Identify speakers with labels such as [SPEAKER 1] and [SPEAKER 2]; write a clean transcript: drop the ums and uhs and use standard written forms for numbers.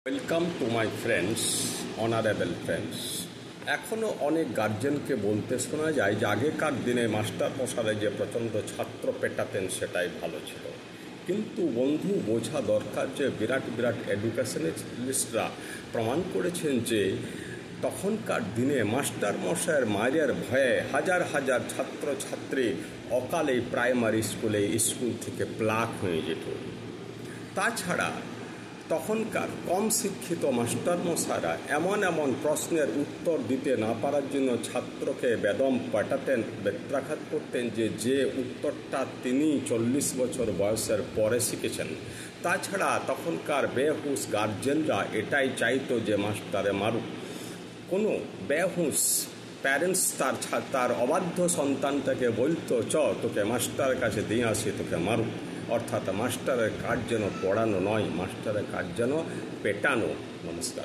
[SPEAKER 1] Welcome to my friends, honourable friends. এখনও অনেক গার্জেনকে বলতে শোনা যায় যে আগেকার দিনে মাস্টার মশাই যে প্রচণ্ড ছাত্র পেটাতেন সেটাই ভালো ছিল। কিন্তু বন্ধু, বোঝা দরকার যে বিরাট বিরাট এডুকেশনালিস্টরা প্রমাণ করেছেন যে তখনকার দিনে মাস্টার মশাইয়ের মায়ের ভয়ে হাজার হাজার ছাত্রছাত্রী অকালে প্রাইমারি স্কুল থেকে প্লাক হয়ে যেত। তাছাড়া তখনকার কম শিক্ষিত মাস্টারমশাইরা এমন এমন প্রশ্নের উত্তর দিতে না পারার জন্য ছাত্রকে বেদম পাঠাতেন, বেত্রাঘাত করতেন যে উত্তরটা তিনি 40 বছর বয়সের পরে শিখেছেন। তাছাড়া তখনকার বেহুশ গার্জেনরা এটাই চাইতো যে মাস্টারে মারুক। কোনো বেহুশ প্যারেন্টস তার অবাধ্য সন্তানটাকে বলতো, তোকে মাস্টারের কাছে দিয়ে আসি, তোকে মারুক। অর্থাৎ মাস্টারের কাজ যেন পড়ানো নয়, মাস্টারের কাজ যেন পেটানো। নমস্কার।